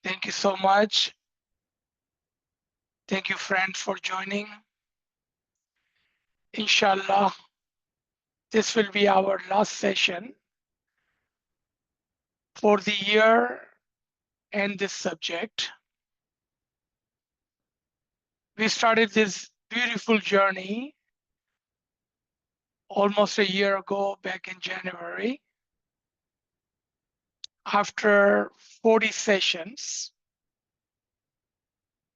Thank you so much. Thank you, friends, for joining. Inshallah, this will be our last session for the year and this subject. We started this beautiful journey almost a year ago, back in January. After 40 sessions,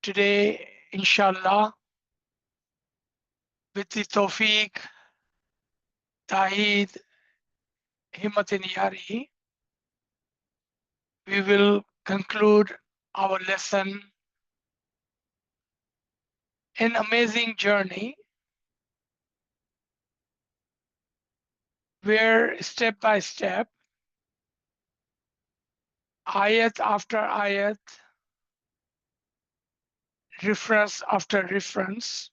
today, inshallah, with the Tawfiq, Ta'id, Himmat and Yari, we will conclude our lesson, an amazing journey where step by step, ayat after ayat, reference after reference,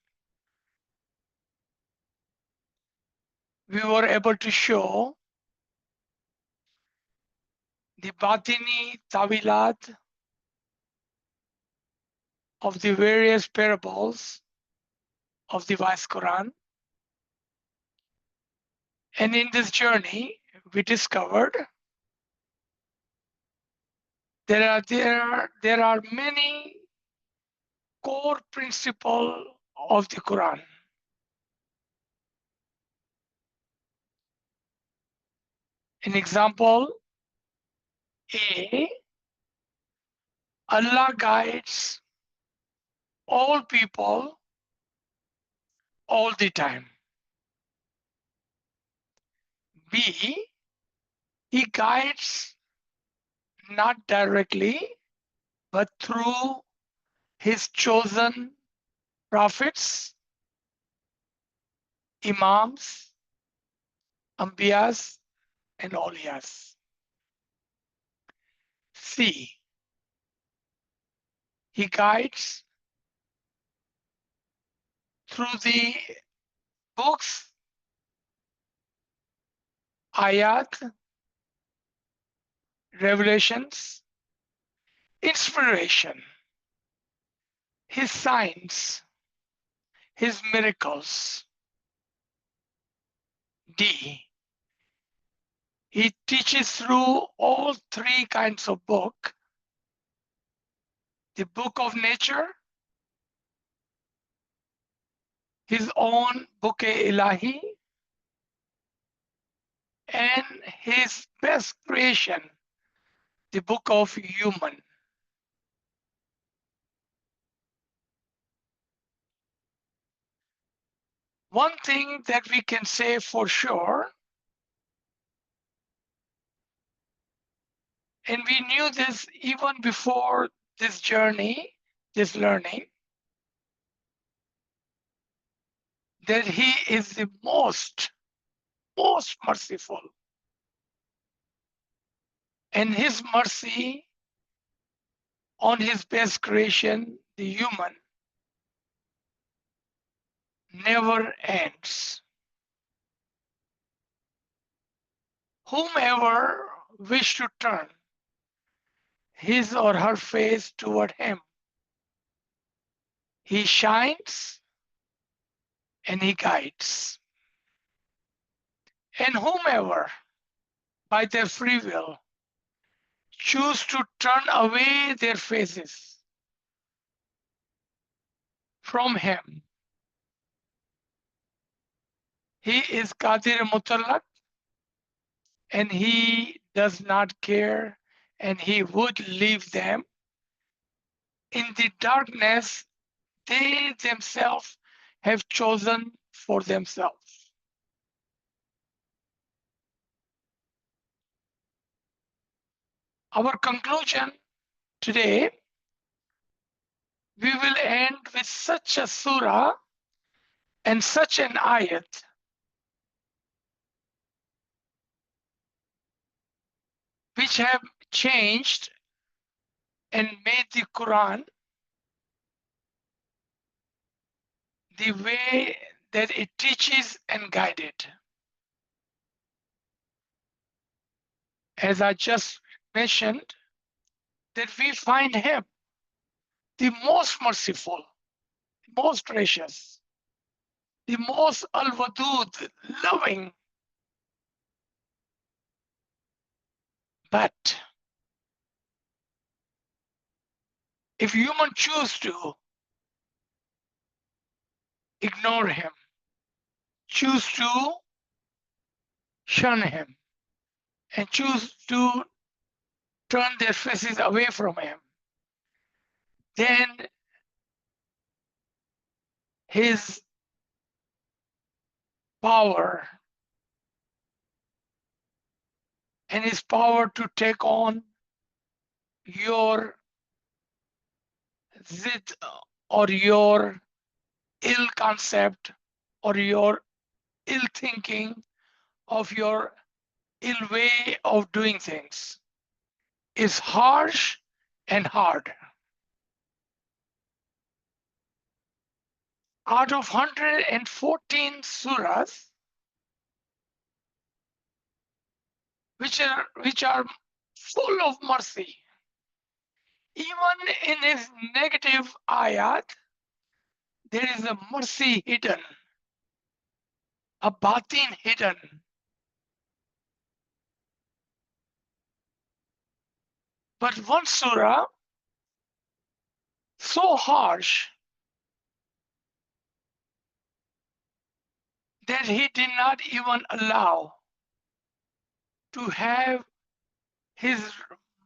we were able to show the Bāținī Ta'wīlat of the various parables of the wise Qur'an. And in this journey, we discovered there are many core principles of the Qur'an. An example, A, Allah guides all people all the time. B, He guides not directly, but through His chosen prophets, imams, ambiyas, and awliyas. C, He guides through the books, ayat, revelations, inspiration, His signs, His miracles. D, He teaches through all three kinds of book: the book of nature, His own book-e-ilahi, and His best creation, the book of human. One thing that we can say for sure, and we knew this even before this journey, this learning, that He is the most merciful. And His mercy on His best creation, the human, never ends. Whomever wish to turn his or her face toward Him, He shines and He guides. And whomever, by their free will, choose to turn away their faces from Him, He is Qadir Mutlaq, and He does not care, and He would leave them in the darkness they themselves have chosen for themselves. Our conclusion today, we will end with such a surah and such an ayat which have changed and made the Quran the way that it teaches and guided. As I just mentioned, that we find him the most merciful, the most gracious, the most al-wadud, loving. But if human choose to ignore him, choose to shun him, and choose to turn their faces away from him, then his power and his power to take on your zid or your ill concept or your ill thinking of your ill way of doing things is harsh and hard. Out of 114 surahs, which are full of mercy, even in his negative ayat, there is a mercy hidden, a batin hidden. But one surah, so harsh that he did not even allow to have his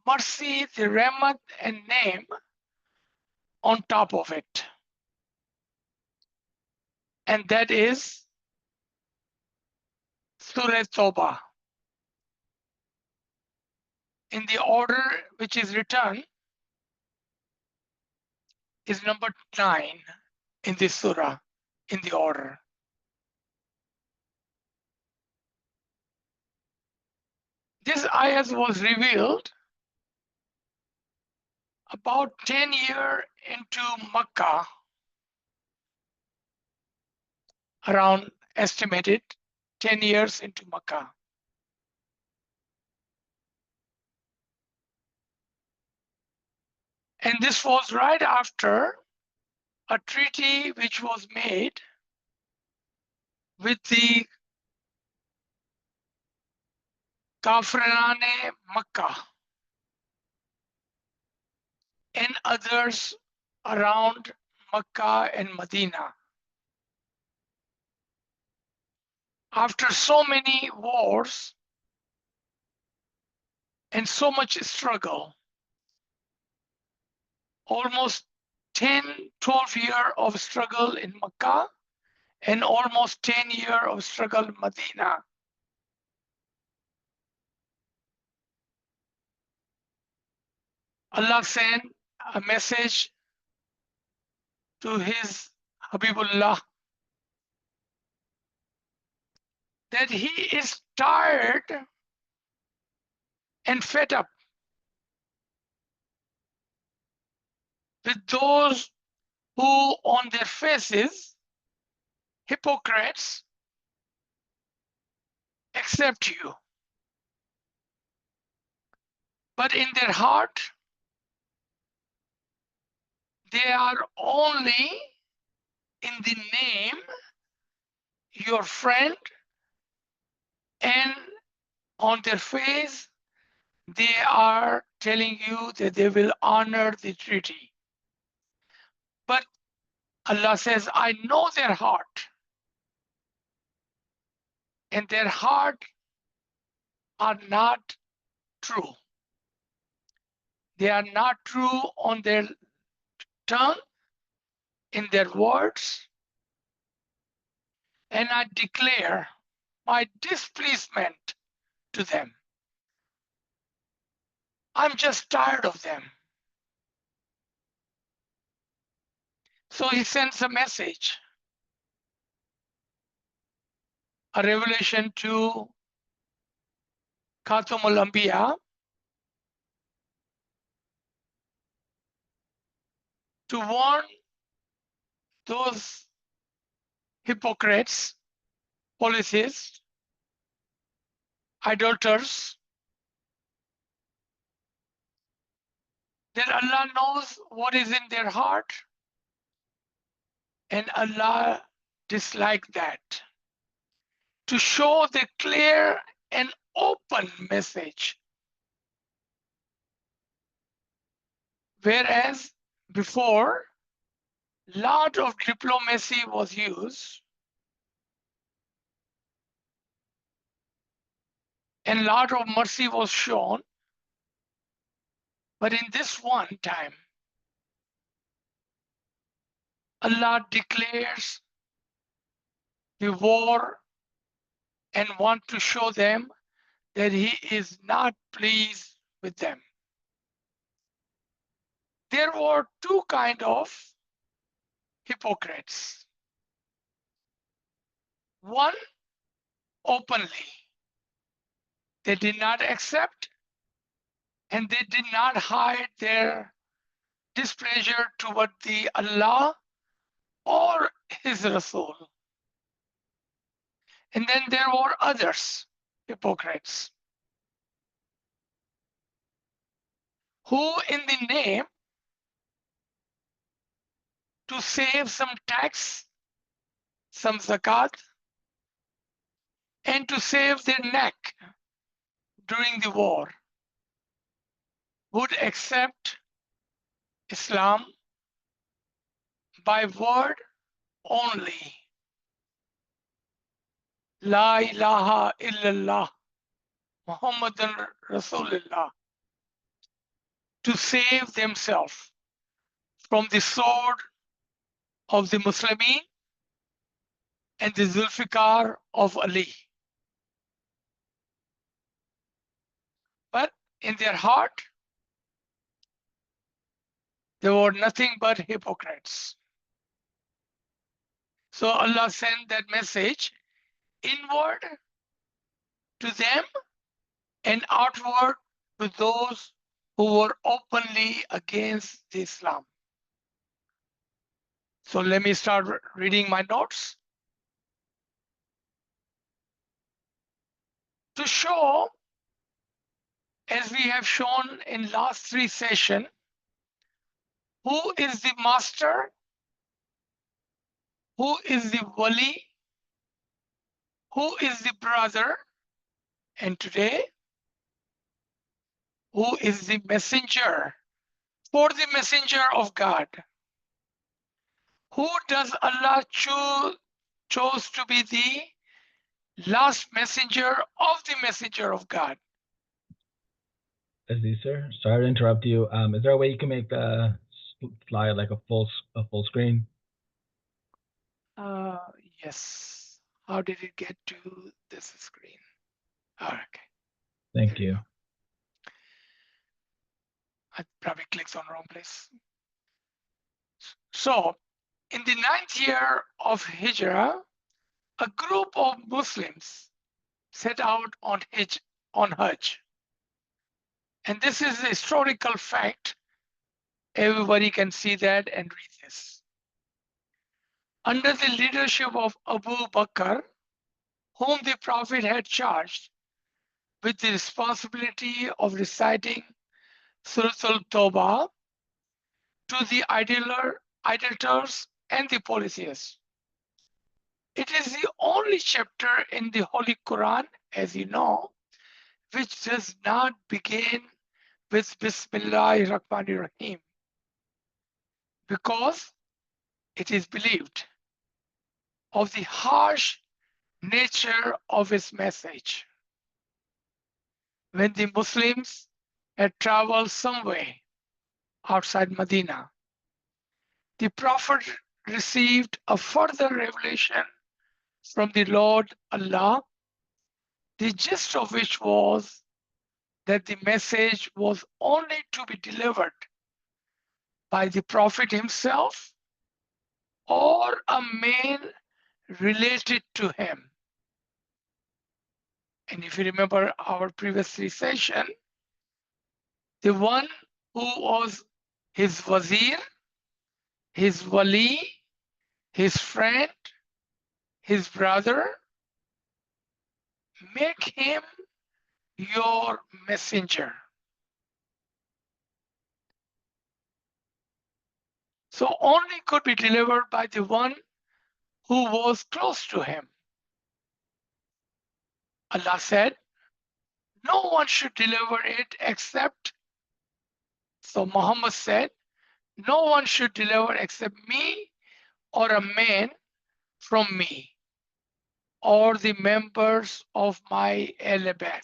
mercy, the rahmat and name on top of it. And that is Surah Tawbah. In the order which is written is number 9 in this surah, in the order. This ayat was revealed about 10 years into Makkah, around estimated 10 years into Makkah. And this was right after a treaty which was made with the Kafirane Makkah and others around Makkah and Medina. After so many wars and so much struggle, almost 10, 12 years of struggle in Makkah and almost 10 years of struggle in Medina. Allah sent a message to his Habibullah that he is tired and fed up with those who on their faces, hypocrites, accept you. But in their heart, they are only in the name your friend, and on their face, they are telling you that they will honor the treaty. But Allah says, I know their heart. And their heart are not true. They are not true on their tongue, in their words. And I declare my displeasement to them. I'm just tired of them. So he sends a message, a revelation to Khatamul Anbiya to warn those hypocrites, polytheists, idolaters, that Allah knows what is in their heart, and Allah dislikes that. To show the clear and open message. Whereas before, lot of diplomacy was used and lot of mercy was shown. But in this one time, Allah declares the war and want to show them that He is not pleased with them. There were two kinds of hypocrites. One, openly, they did not accept and they did not hide their displeasure toward the Allah or His Rasul. And then there were others, hypocrites, who in the name to save some tax, some zakat, and to save their neck during the war, would accept Islam by word only. La ilaha illallah Muhammadan Rasulullah, to save themselves from the sword of the Muslimin and the Zulfikar of Ali. But in their heart, they were nothing but hypocrites. So Allah sent that message inward to them and outward to those who were openly against the Islam. So let me start reading my notes. To show, as we have shown in last three sessions, who is the master, who is the wali, who is the brother, and today, who is the messenger, for the messenger of God. Who does Allah chose to be the last messenger of the messenger of God? Aziz, sir, sorry to interrupt you. Is there a way you can make the slide like a full screen? Yes. How did it get to this screen? Oh, okay. Thank you. I probably clicked on wrong place. So, in the 9th year of Hijrah, a group of Muslims set out on Hajj. And this is a historical fact. Everybody can see that and read this. Under the leadership of Abu Bakr, whom the Prophet had charged with the responsibility of reciting Surah Tawbah to the idolaters and the polytheists. It is the only chapter in the Holy Qur'an, as you know, which does not begin with Bismillahir Rahmanir Rahim, because it is believed of the harsh nature of its message. When the Muslims had traveled some way outside Medina, the Prophet received a further revelation from the Lord Allah, the gist of which was that the message was only to be delivered by the Prophet himself or a man related to him. And if you remember our previous session, the one who was his wazir, his wali, his friend, his brother, make him your messenger. So only could be delivered by the one who was close to him. Allah said, no one should deliver it except, so Muhammad said, no one should deliver except me or a man from me or the members of my Ahl Bayt.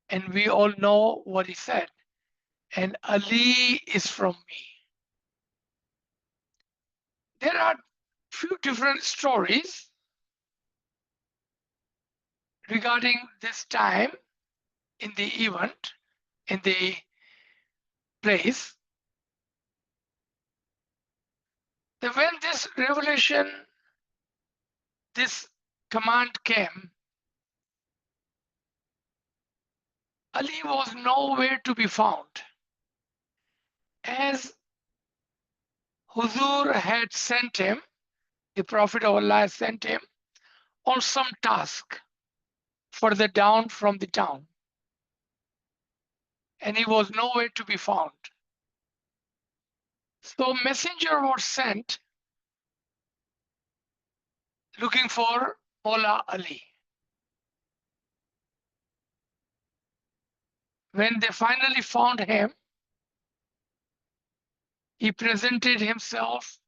And we all know what he said. And Ali is from me. There are few different stories regarding this time in the event, in the place. That when this revelation, this command came, Ali was nowhere to be found. As Huzur had sent him, the Prophet of Allah sent him on some task further down from the town. And he was nowhere to be found. So messenger was sent looking for Mawla Ali. When they finally found him, he presented himself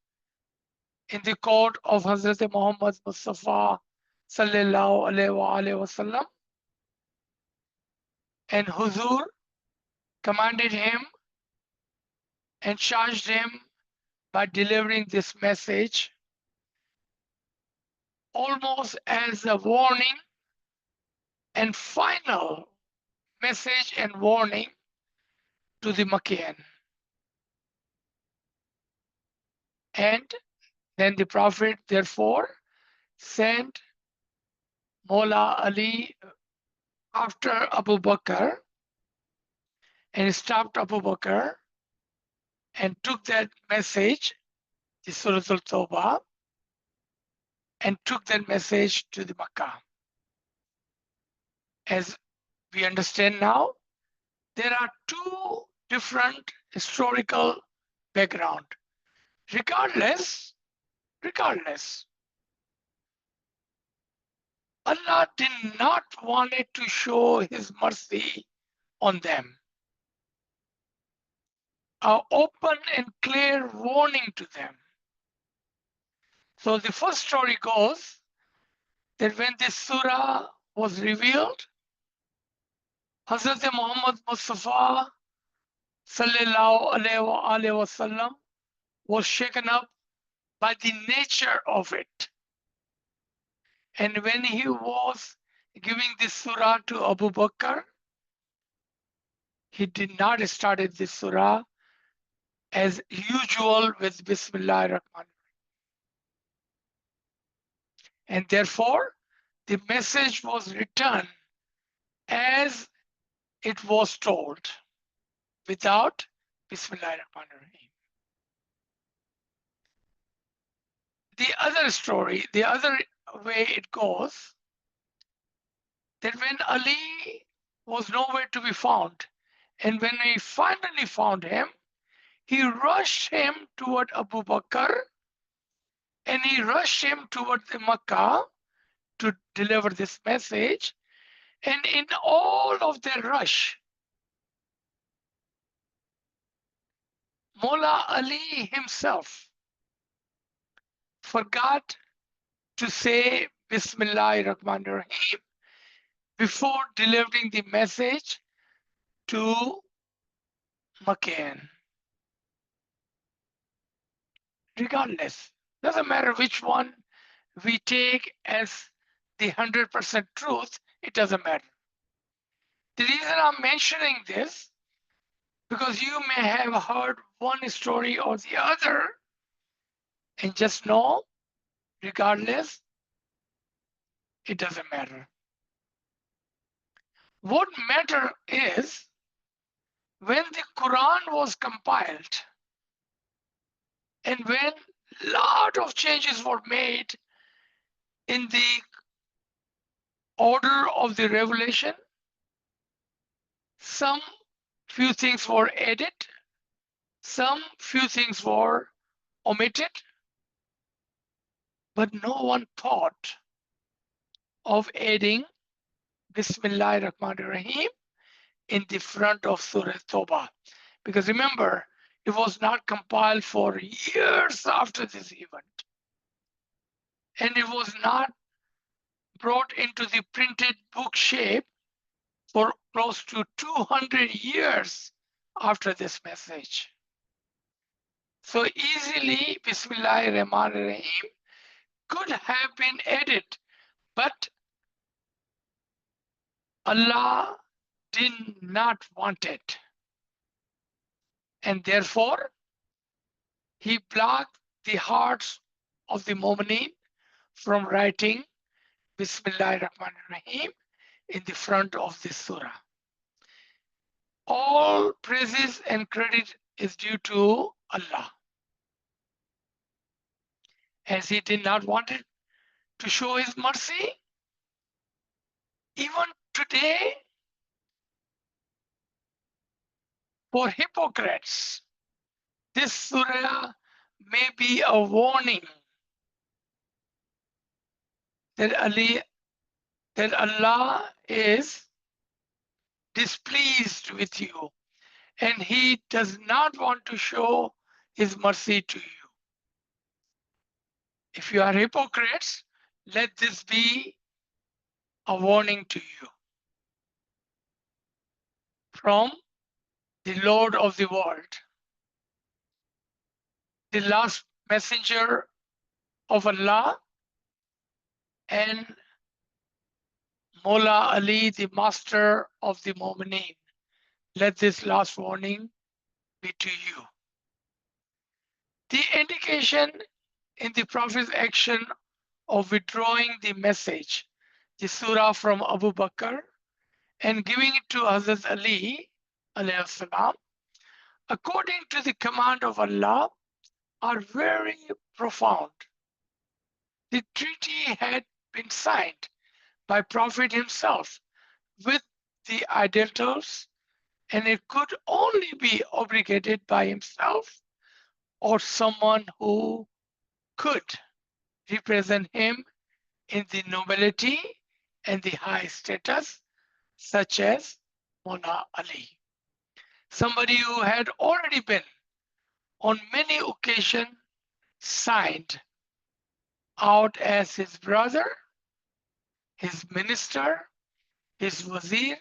in the court of Hazrat Muhammad Mustafa sallallahu alaihi wasallam, and Huzur commanded him and charged him by delivering this message almost as a warning and final message and warning to the Makkian. And then the Prophet therefore sent Mawla Ali after Abu Bakr and stopped Abu Bakr and took that message, the Surah Tawbah, and took that message to the Makkah. As we understand now, there are two different historical background. Regardless, Allah did not want it to show His mercy on them. An open and clear warning to them. So the first story goes that when this surah was revealed, Hazrat Muhammad Mustafa sallallahu alaihi wasallam was shaken up by the nature of it. And when he was giving this surah to Abu Bakr, he did not start this surah as usual with Bismillah ar-Rahman. And therefore, the message was returned as it was told, without Bismillah ar-Rahman ar-Rahim. The other story, the other way it goes, that when Ali was nowhere to be found, and when he finally found him, he rushed him toward Abu Bakr, and he rushed him toward the Makkah to deliver this message. And in all of their rush, Mawla Ali himself forgot to say Bismillah ar-Rahman ar-Rahim before delivering the message to Makkian. Regardless, doesn't matter which one we take as the 100% truth, it doesn't matter. The reason I'm mentioning this, because you may have heard one story or the other, and just know, regardless, it doesn't matter. What matter is when the Quran was compiled and when a lot of changes were made in the order of the revelation, some few things were added, few things were omitted, but no one thought of adding Bismillahir Rahmanir Rahim in the front of Surah Tawbah. Because remember, it was not compiled for years after this event. And it was not brought into the printed book shape for close to 200 years after this message. So easily, Bismillahir Rahmanir Rahim could have been added, but Allah did not want it. And therefore, He blocked the hearts of the mu'mineen from writing Bismillahir Rahmanir Rahim in the front of this surah. All praises and credit is due to Allah, as He did not want it to show His mercy. Even today, for hypocrites, this surah may be a warning that Allah is displeased with you and He does not want to show His mercy to you. If you are hypocrites, let this be a warning to you from the Lord of the world, the last messenger of Allah, and Mullah Ali, the master of the Mu'mineen. Let this last warning be to you. The indication in the Prophet's action of withdrawing the message, the surah from Abu Bakr, and giving it to Hazrat Ali, alayhi salam, according to the command of Allah, are very profound. The treaty had been signed by Prophet himself with the idolaters, and it could only be obligated by himself or someone who could represent him in the nobility and the high status, such as Mullah Ali. Somebody who had already been on many occasions signed out as his brother, his minister, his wazir,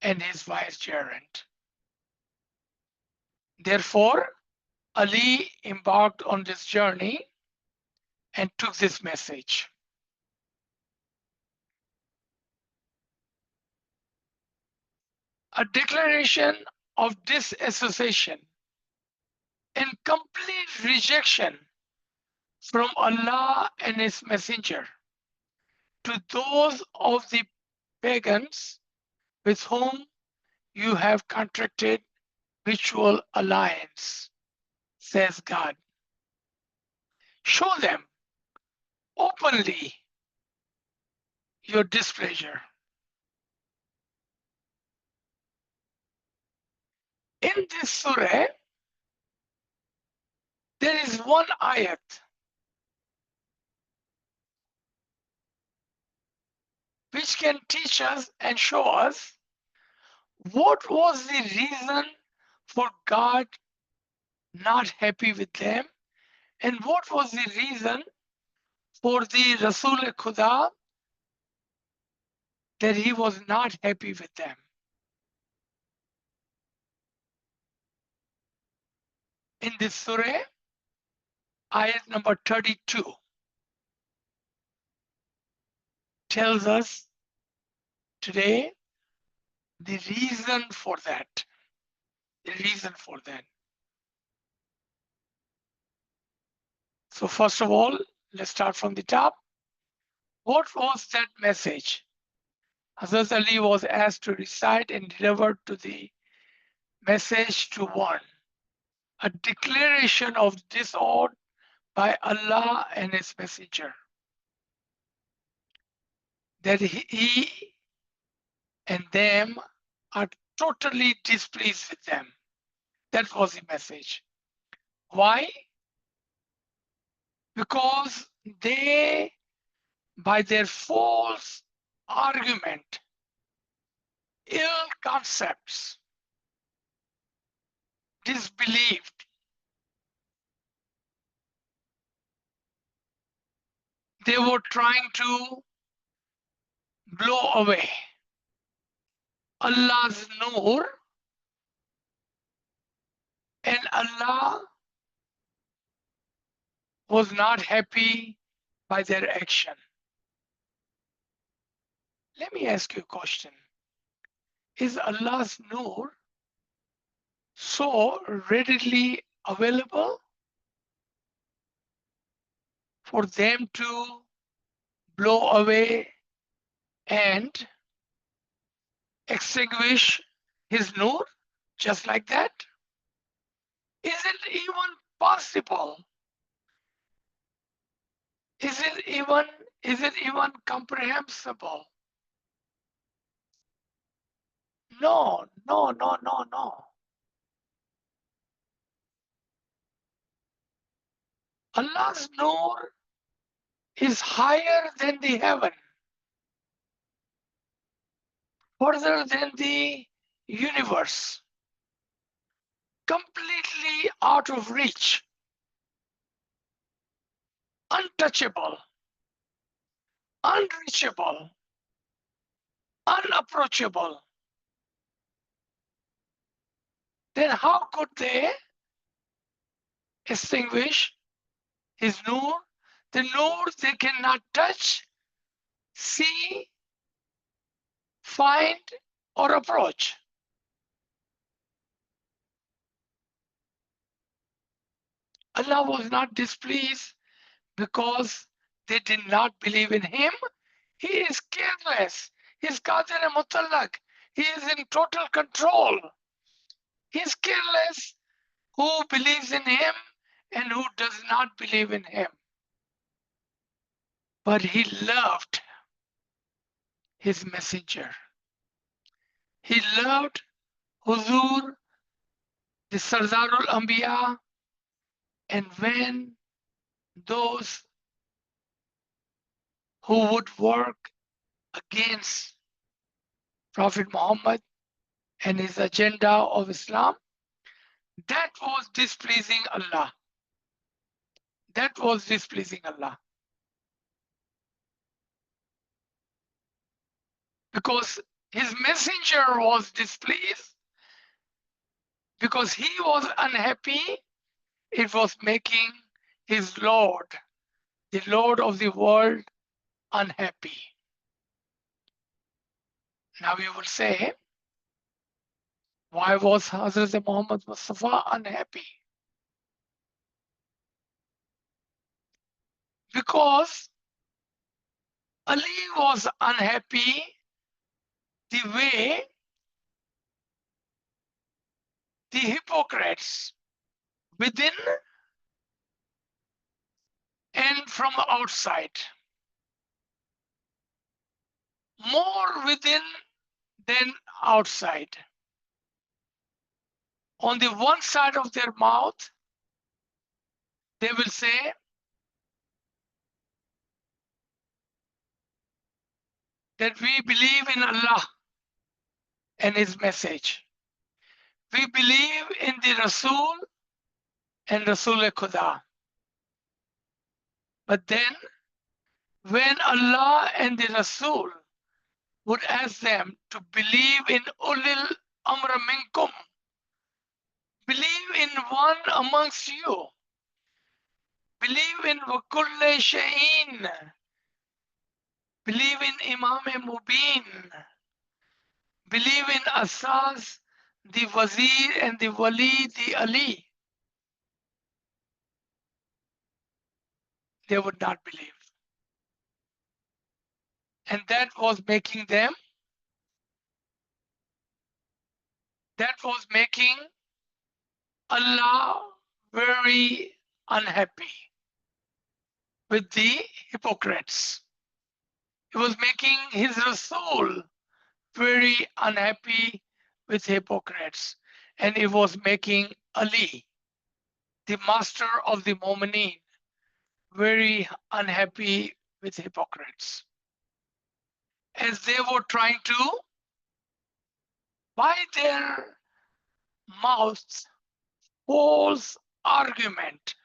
and his vicegerent. Therefore, Ali embarked on this journey and took this message. A declaration of disassociation and complete rejection from Allah and His Messenger to those of the pagans with whom you have contracted mutual alliance, says God. Show them openly your displeasure. In this surah, there is one ayat which can teach us and show us what was the reason for God not happy with them, and what was the reason for the Rasul Khuda that he was not happy with them. In this surah, ayat number 32 tells us today the reason for that. The reason for that. So first of all, let's start from the top. What was that message? Hazrat Ali was asked to recite and deliver to the message to one, a declaration of disorder by Allah and His Messenger, that he and them are totally displeased with them. That was the message. Why? Because they, by their false argument, ill concepts, disbelieved, they were trying to blow away Allah's nur, and Allah was not happy by their action. Let me ask you a question. Is Allah's nur so readily available for them to blow away and extinguish his nur just like that? Is it even possible? Is it even comprehensible? No, no, no, no, no. Allah's nur is higher than the heaven, further than the universe, completely out of reach, untouchable, unreachable, unapproachable. Then how could they extinguish his nur? The nur they cannot touch, see, find, or approach. Allah was not displeased because they did not believe in him. He is careless. He is Qadir Mutallaq. He is in total control. He is careless who believes in him and who does not believe in him. But he loved his messenger. He loved Huzur, the Sardarul Anbiya, and when those who would work against Prophet Muhammad and his agenda of Islam, that was displeasing Allah. That was displeasing Allah. Because his messenger was displeased, because he was unhappy, it was making his Lord, the Lord of the world, unhappy. Now you will say, why was Hazrat Muhammad Mustafa unhappy? Because Ali was unhappy the way the hypocrites within and from outside, more within than outside. On the one side of their mouth, they will say, that we believe in Allah and his message. We believe in the Rasul and Rasul Khuda. But then, when Allah and the Rasul would ask them to believe in Ulil Amra Minkum, believe in one amongst you, believe in Wakulle Sha'in, believe in Imam Mubin, believe in Asas, the Wazir, and the Wali, the Ali. They would not believe. And that was making them, that was making Allah very unhappy with the hypocrites. It was making his Rasul very unhappy with hypocrites, and it was making Ali, the master of the Mu'mineen, very unhappy with hypocrites, as they were trying to, by their mouths, false argument.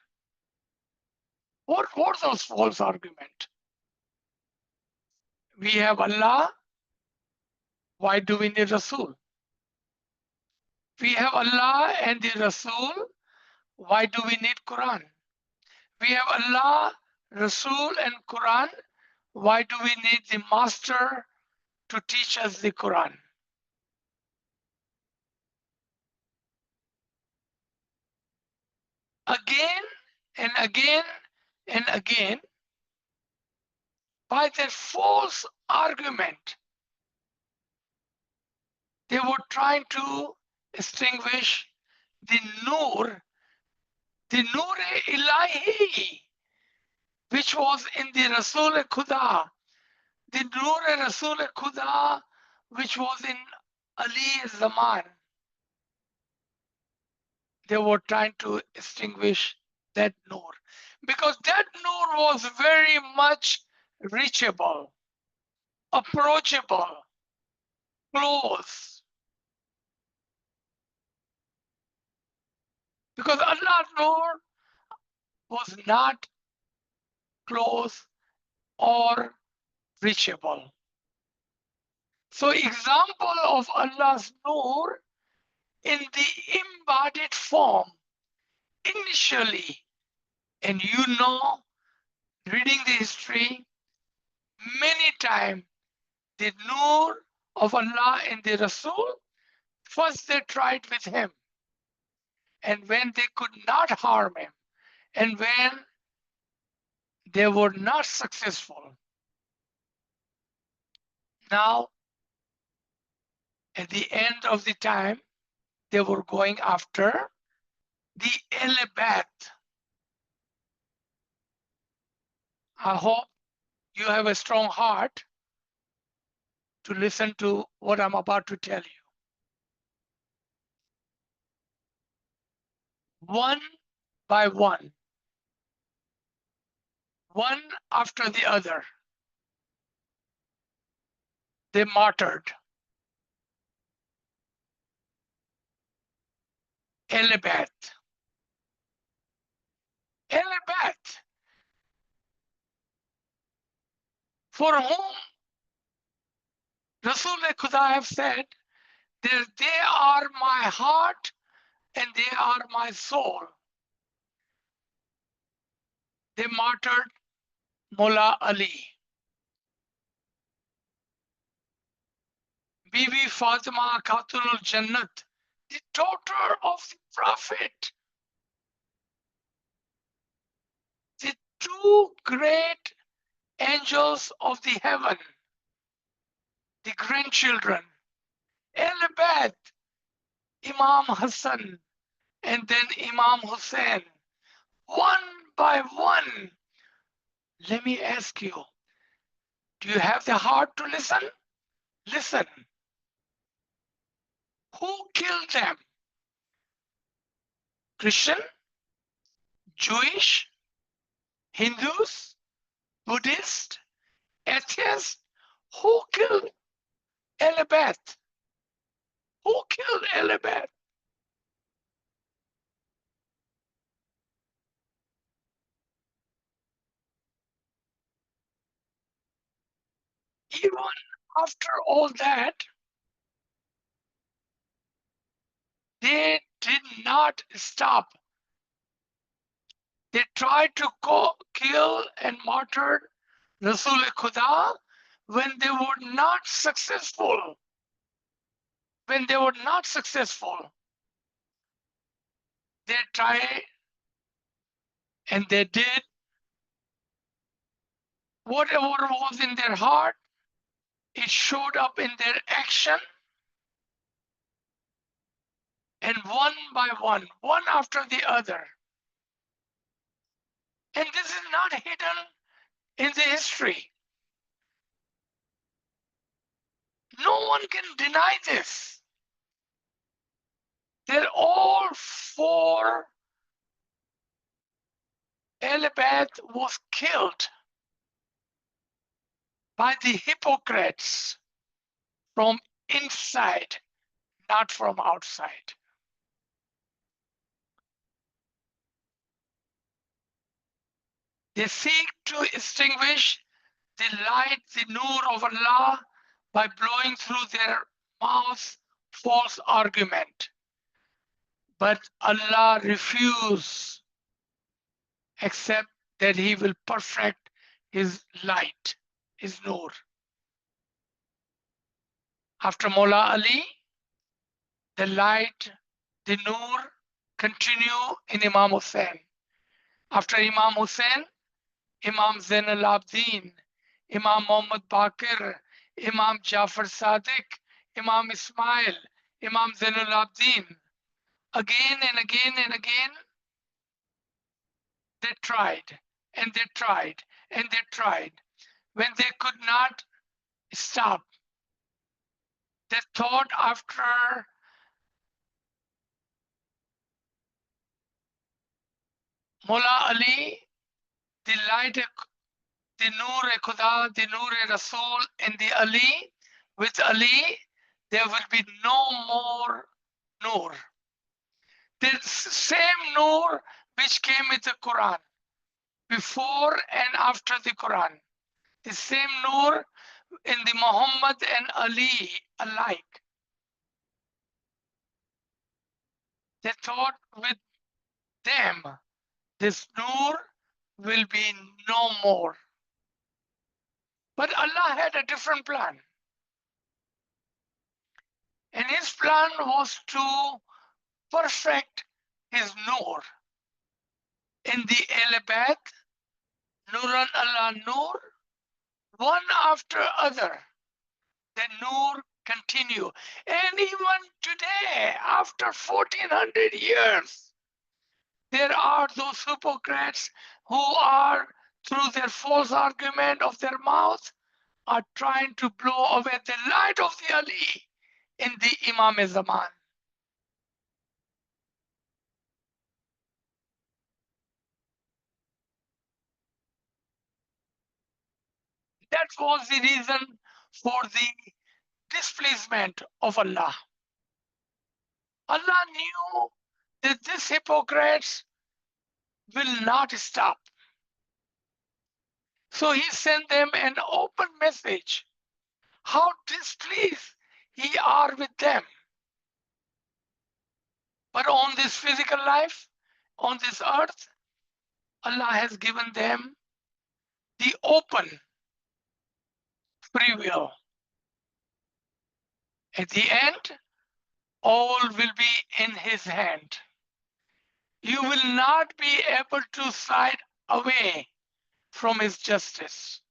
What were those false argument? We have Allah, why do we need Rasul? We have Allah and the Rasul, why do we need Quran? We have Allah, Rasul, and Quran, why do we need the master to teach us the Quran? Again and again and again, by their false argument, they were trying to extinguish the Nur-e-Ilahi, which was in the Rasul-e-Khuda, the Nur-e-Rasul-e-Khuda, which was in Ali Zaman. They were trying to extinguish that Nur, because that Nur was very much reachable, approachable, close. Because Allah's Nur was not close or reachable. So example of Allah's Nur in the embodied form initially, and you know, reading the history, many times the Nur of Allah and the Rasul, first they tried with him, and when they could not harm him, and when they were not successful, now at the end of the time, they were going after the Elebath. I hope you have a strong heart to listen to what I'm about to tell you. One by one after the other, they martyred Elebath. Elebath, for whom Rasul-e-Khuda have said that they are my heart and they are my soul. They martyred Mullah Ali. Bibi Fatima Khatunul Jannat, the daughter of the Prophet. The two great angels of the heaven, the grandchildren, Elebath, Imam Hassan, and then Imam Hussein, one by one. Let me ask you, do you have the heart to listen? Listen. Who killed them? Christian, Jewish, Hindus, Buddhist, atheists? Who killed Elebath? Who killed Elebath? Even after all that, they did not stop. They tried to kill and martyr Rasul-e-Khuda when they were not successful. When they were not successful, they tried and they did whatever was in their heart. It showed up in their action. And one by one after the other. And this is not hidden in the history. No one can deny this. They're all four. Elabeth was killed by the hypocrites from inside, not from outside. They seek to extinguish the light, the nur of Allah, by blowing through their mouths false argument. But Allah refused, except that He will perfect His light, His nur. After Mullah Ali, the light, the nur, continue in Imam Hussain. After Imam Hussain, Imam Zain al-Abidin, Imam Muhammad Baqir, Imam Jafar Sadiq, Imam Ismail, Imam Zain al-Abidin. Again and again and again, they tried and they tried and they tried. When they could not stop, they thought after Mullah Ali, the light, the Nur-e-Khuda, the Nur-e-Rasul, and the Ali, with Ali, there will be no more Nur. The same Nur which came with the Quran, before and after the Quran. The same Nur in the Muhammad and Ali alike. They thought with them, this Nur will be no more. But Allah had a different plan. And His plan was to perfect His Nur in the Elabeth, Nuran Allah Nur, one after other. The Nur continue. And even today, after 1400 years, there are those hypocrites who are, through their false argument of their mouth, are trying to blow away the light of the Ali in the Imam-e-Zaman. That was the reason for the displeasement of Allah. Allah knew that these hypocrites will not stop. So He sent them an open message. How displeased He are with them. But on this physical life, on this earth, Allah has given them the open free will. At the end, all will be in His hand. You will not be able to side away from His justice.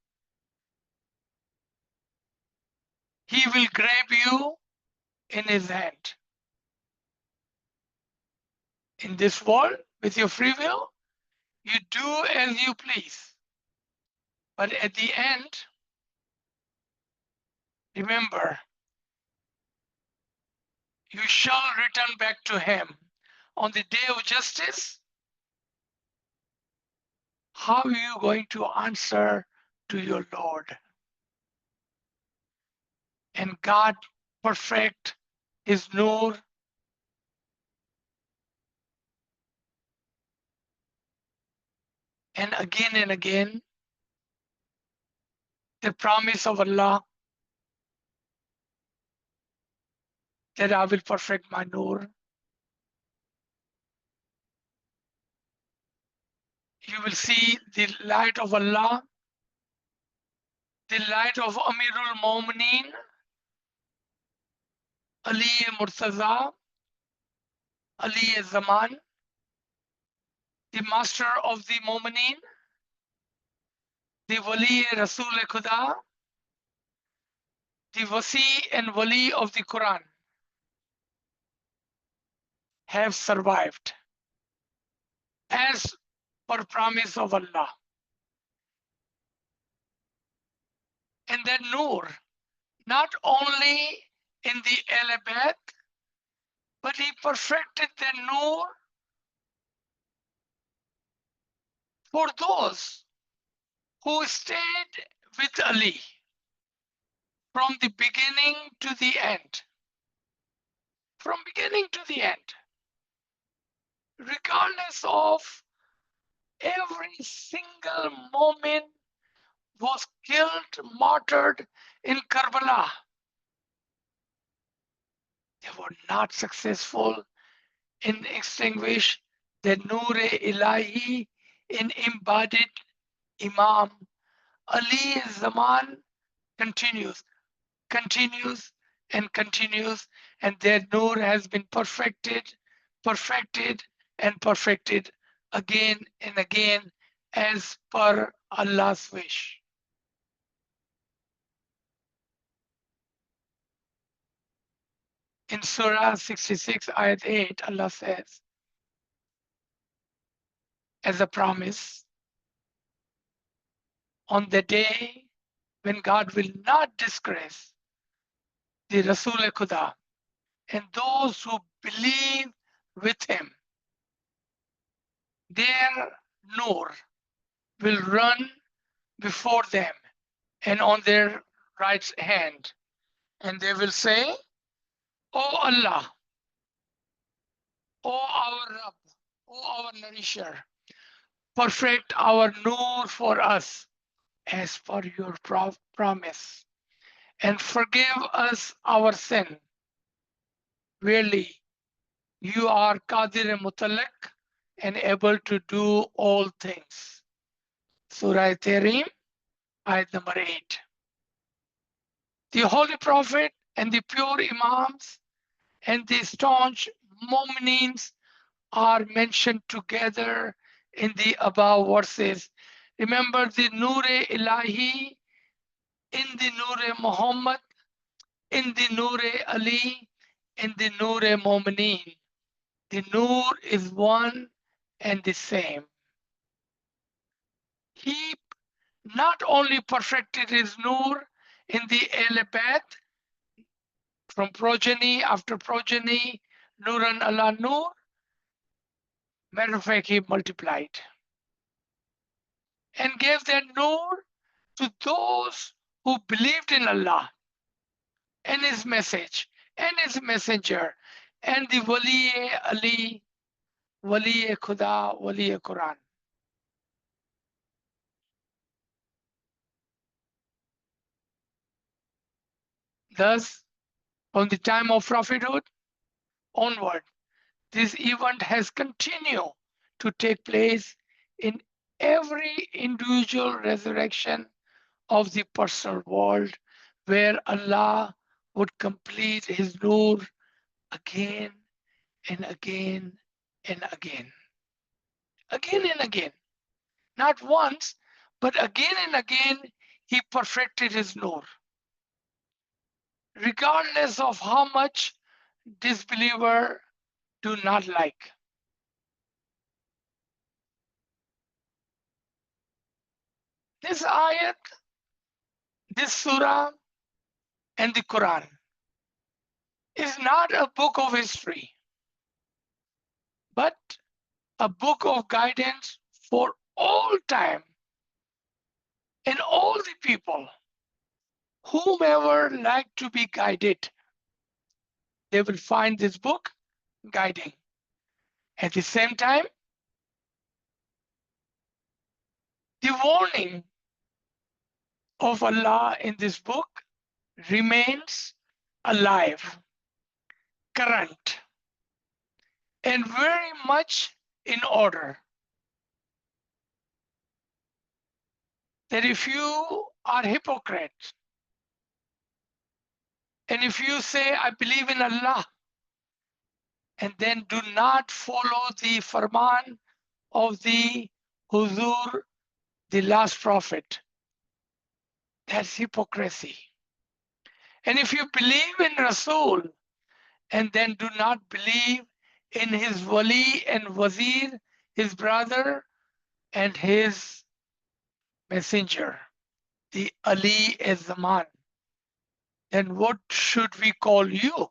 He will grab you in His hand. In this world, with your free will, you do as you please. But at the end, remember, you shall return back to Him. On the day of justice, how are you going to answer to your Lord? And God perfect His nur. And again, the promise of Allah that I will perfect my nur. You will see the light of Allah, the light of Amirul Mu'mineen, Ali Murtaza, Ali Zaman, the master of the Mu'mineen, the Wali Rasul Khuda, the Wasi and Wali of the Quran have survived as per promise of Allah. And that nur, not only in the Elabeth, but he perfected the nur for those who stayed with Ali from the beginning to the end. From beginning to the end. Regardless of every single moment was killed, martyred in Karbala. They were not successful in extinguish the Nur-e-Ilahi in embodied Imam. Ali Zaman continues, continues, and continues, and their Nur has been perfected, perfected, and perfected again and again as per Allah's wish. In Surah 66, Ayat 8, Allah says, as a promise, on the day when God will not disgrace the Rasul-e-Khuda and those who believe with him, their nur will run before them and on their right hand. And they will say, O Allah, O our Rabb, O our nourisher, perfect our nur for us as per your promise, and forgive us our sin. Really, you are Qadir Mutalak and able to do all things. Surah Tarim, ayat number 8. The Holy Prophet and the pure Imams and the staunch Mu'minins are mentioned together in the above verses. Remember the Nur-e-Ilahi, in the Nur-e-Muhammad, in the Nur-e-Ali, in the Nur-e-Mu'mineen. The Nur is one and the same. He not only perfected his Nur in the Al-Abad, from progeny after progeny, Nuran ala Nur, matter of fact, he multiplied and gave that Nur to those who believed in Allah and his message and his messenger and the Wali Ali, Wali Khuda, Wali Qur'an. Thus, from the time of prophethood onward, this event has continued to take place in every individual resurrection of the personal world, where Allah would complete his nur again and again and again. Again and again. Not once, but again and again, he perfected his nur. Regardless of how much disbeliever do not like. This ayat, this surah, and the Quran is not a book of history, but a book of guidance for all time and all the people. Whomever like to be guided, they will find this book guiding. At the same time, the warning of Allah in this book remains alive, current, and very much in order. That if you are hypocrite, and if you say, I believe in Allah, and then do not follow the farman of the Huzur, the last prophet, that's hypocrisy. And if you believe in Rasul, and then do not believe in his wali and wazir, his brother, and his messenger, the Ali then what should we call you?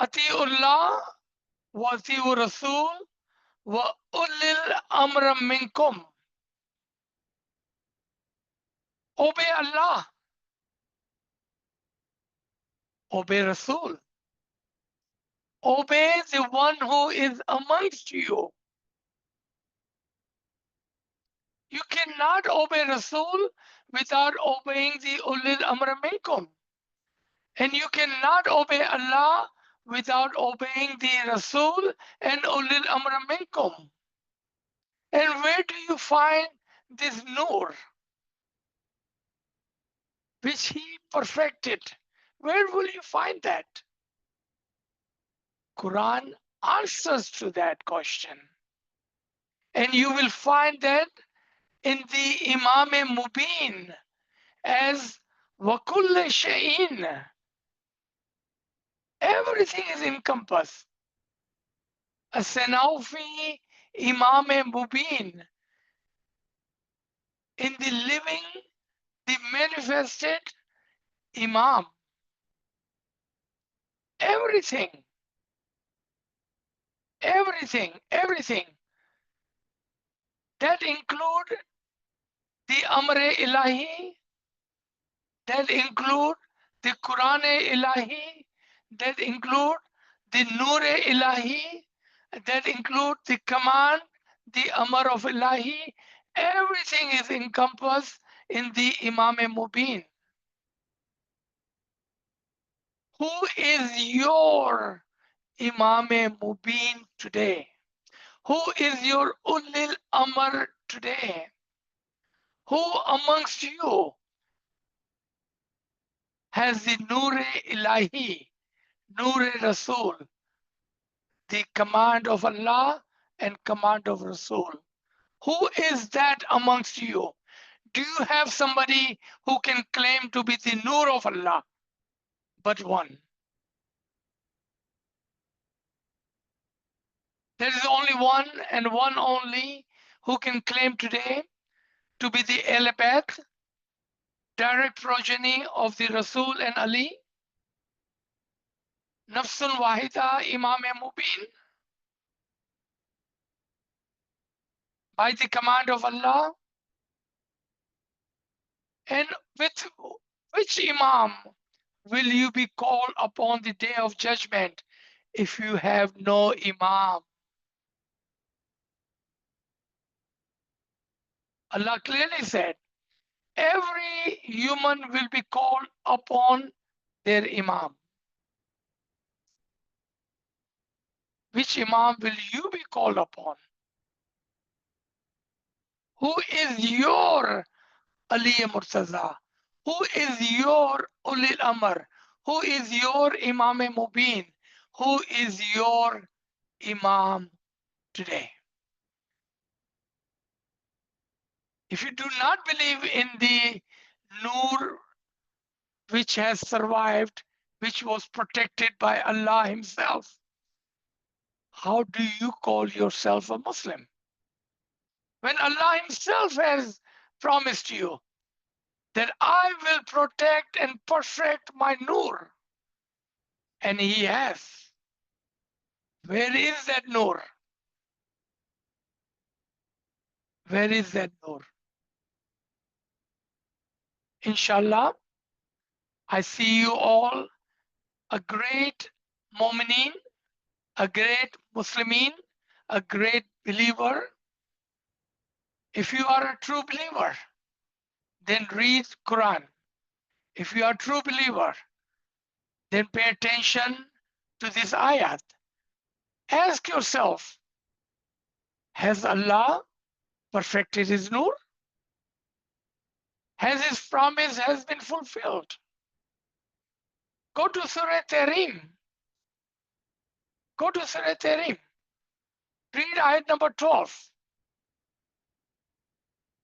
Atiullah wa atiur Rasul wa ulil amra minkum. Obey Allah, obey Rasul, obey the one who is amongst you. You cannot obey Rasul without obeying the ulil amra minkum. And you cannot obey Allah without obeying the Rasul and ulil amra minkum. And where do you find this nur which he perfected? Where will you find that? Quran answers to that question. And you will find that in the Imam Mubin as Wakulle Sha'in. Everything is encompassed. As-Sanawfi Imam Mubin. In the living, the manifested Imam. Everything. Everything. That include the Amre Ilahi, that include the Qur'an Ilahi, that include the Nur Ilahi, that include the command, the Amr of Ilahi. Everything is encompassed in the Imam Mubin. Who is your Imam Mubin today? Who is your Ulil Amr today? Who amongst you has the Nur Ilahi, Nur Rasul, the command of Allah and command of Rasul? Who is that amongst you? Do you have somebody who can claim to be the Nur of Allah? But one. There is only one and one only who can claim today to be the Al-Bayt, direct progeny of the Rasul and Ali. Nafsun Wahida, Imam Mubin, by the command of Allah. And with which Imam will you be called upon the day of judgment if you have no Imam? Allah clearly said, every human will be called upon their Imam. Which Imam will you be called upon? Who is your Ali Murtaza? Who is your Ulil Amr? Who is your Imam Mubin? Who is your Imam today? If you do not believe in the Nur which has survived, which was protected by Allah Himself, how do you call yourself a Muslim? When Allah Himself has promised you that I will protect and perfect my Nur, and He has. Where is that Nur? Where is that Nur? Inshallah, I see you all a great Mu'mineen, a great Muslimin, a great believer. If you are a true believer, then read Quran. If you are a true believer, then pay attention to this ayat. Ask yourself, has Allah perfected His Nur? Has His promise has been fulfilled? Go to Surah Tahrim. Go to Surah Tahrim. Read ayat number 12.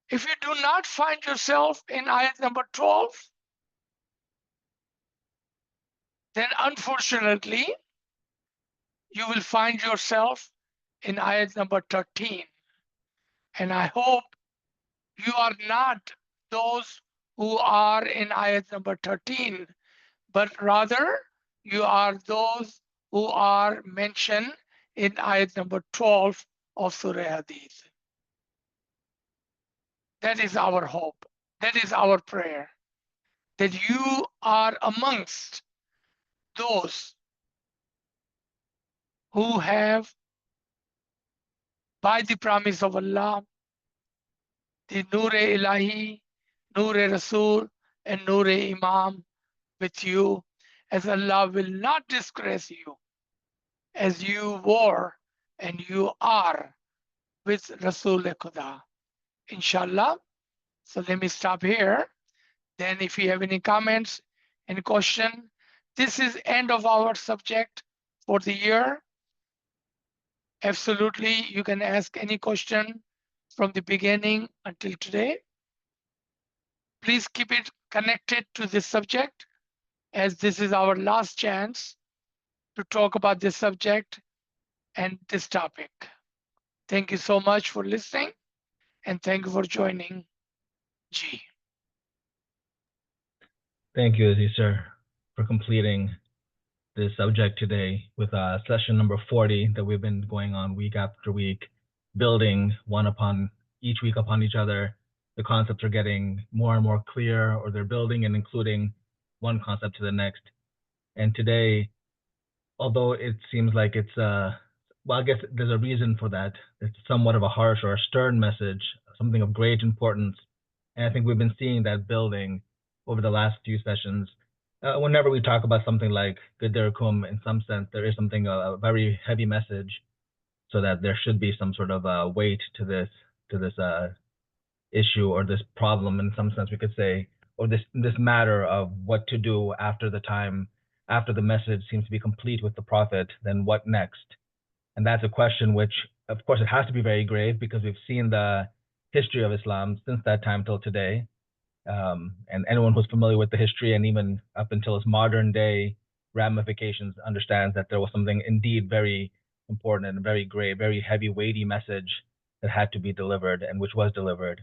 If you do not find yourself in ayat number 12, then unfortunately, you will find yourself in ayat number 13. And I hope you are not those who are in ayat number 13, but rather you are those who are mentioned in ayat number 12 of Surah Hadith. That is our hope. That is our prayer. That you are amongst those who have, by the promise of Allah, the Noor-e Ilahi, Noor-e Rasul, and Noor-e Imam with you, as Allah will not disgrace you, as you were and you are with Rasul-e Khuda. Inshallah. So let me stop here. Then if you have any comments, any question, this is end of our subject for the year. Absolutely, you can ask any question from the beginning until today. Please keep it connected to this subject, as this is our last chance to talk about this subject and this topic. Thank you so much for listening, and thank you for joining G. Thank you, Aziz sir, for completing this subject today with session number 40 that we've been going on week after week, building each week upon each other. The concepts are getting more and more clear, or they're building and including one concept to the next. And today, although it seems like it's well, I guess there's a reason for that. It's somewhat of a harsh or a stern message, something of great importance. And I think we've been seeing that building over the last few sessions. Whenever we talk about something like Qadirakum, in some sense, there is something, a very heavy message, so that there should be some sort of weight to this issue, or this problem, in some sense we could say, or this matter of what to do after the message seems to be complete with the Prophet. Then what next? And that's a question which, of course, it has to be very grave, because we've seen the history of Islam since that time till today. And anyone who's familiar with the history, and even up until its modern day ramifications, understands that there was something indeed very important and very grave, very heavy, weighty message that had to be delivered, and which was delivered.